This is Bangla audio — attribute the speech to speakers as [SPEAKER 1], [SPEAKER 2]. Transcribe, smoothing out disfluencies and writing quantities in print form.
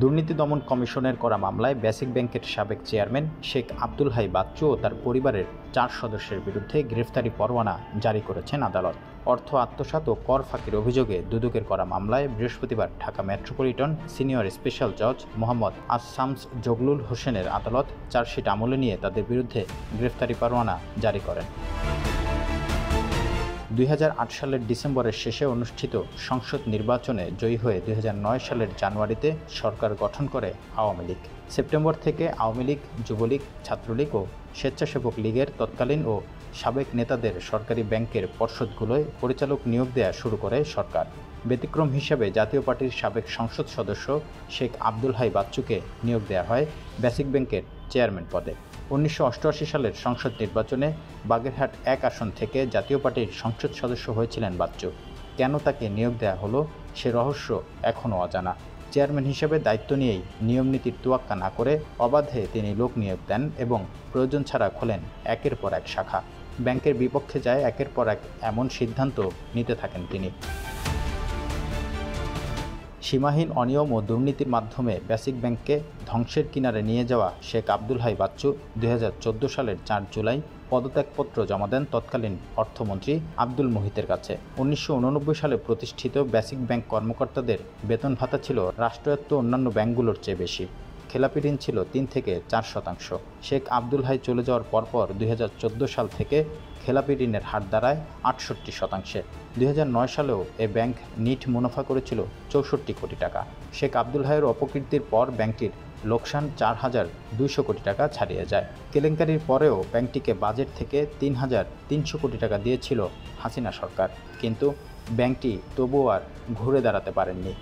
[SPEAKER 1] দুর্নীতি দমন কমিশনের করা মামলায় বেসিক ব্যাংকের সাবেক চেয়ারম্যান শেখ আব্দুল হাই বাচ্চু ও তার পরিবারের 4 সদস্যের বিরুদ্ধে গ্রেফতারি পরোয়ানা জারি করেছেন আদালত। অর্থ আত্মসাৎ ও কর ফাঁকির অভিযোগে দুদকের করা মামলায় বৃহস্পতিবার ঢাকা মেট্রোপলিটন সিনিয়র স্পেশাল জজ মোহাম্মদ শামস জগলুল হোসেনের আদালত চার্জশিট আমলে নিয়ে তাদের বিরুদ্ধে গ্রেফতারি পরোয়ানা জারি করেন। 2008 সালের ডিসেম্বরের শেষে অনুষ্ঠিত সংসদ নির্বাচনে জয়ী হয়ে 2009 সালের জানুয়ারিতে সরকার গঠন করে আওয়ামী লীগ। সেপ্টেম্বর থেকে আওয়ামী লীগ, যুবলীগ, ছাত্রলীগ ও স্বেচ্ছাসেবক লীগের তৎকালীন ও সাবেক নেতাদের সরকারি ব্যাংকের পর্ষদগুলোয় পরিচালক নিয়োগ দেওয়া শুরু করে সরকার। ব্যতিক্রম হিসেবে জাতীয় পার্টির সাবেক সংসদ সদস্য শেখ আব্দুল হাই বাচ্চুকে নিয়োগ দেওয়া হয় বেসিক ব্যাংকের চেয়ারম্যান পদে। 1988 সালের সংসদ নির্বাচনে বাগেরহাট 1 আসন থেকে জাতীয় পার্টির সংসদ সদস্য হয়েছিলেন বাচ্চু। কেন তাকে নিয়োগ দেওয়া হলো সে রহস্য এখনও অজানা। চেয়ারম্যান হিসেবে দায়িত্ব নিয়েই নিয়মনীতির তোয়াক্কা না করে অবাধে তিনি লোক নিয়োগ দেন এবং প্রয়োজন ছাড়া খোলেন একের পর এক শাখা। ব্যাংকের বিপক্ষে যায় একের পর এক এমন সিদ্ধান্ত নিতে থাকেন তিনি। সীমাহীন অনিয়ম ও দুর্নীতির মাধ্যমে বেসিক ব্যাংককে ধ্বংসের কিনারে নিয়ে যাওয়া শেখ আব্দুল হাই বাচ্চু 2014 সালের 4 জুলাই পদত্যাগপত্র জমা দেন তৎকালীন অর্থমন্ত্রী আব্দুল মুহিতের কাছে। 1989 সালে প্রতিষ্ঠিত বেসিক ব্যাংক কর্মকর্তাদের বেতন ভাতা ছিল রাষ্ট্রায়ত্ত অন্যান্য ব্যাংকগুলোর চেয়ে বেশি। খেলাপি ঋণ ছিল 3 থেকে 4%। শেখ আব্দুল হাই চলে যাওয়ার পরপর 2014 সাল থেকে খেলাপি ঋণের হার দাঁড়ায় 68%। 2009 সালেও এ ব্যাংক নিট মুনাফা করেছিল 64 কোটি টাকা। শেখ আব্দুল হাইয়ের অপকীর্তির পর ব্যাংকটির লোকসান 4,200 কোটি টাকা ছাড়িয়ে যায়। কেলেঙ্কারির পরেও ব্যাংকটিকে বাজেট থেকে 3,300 কোটি টাকা দিয়েছিল হাসিনা সরকার, কিন্তু ব্যাংকটি তবুও আর ঘুরে দাঁড়াতে পারেননি।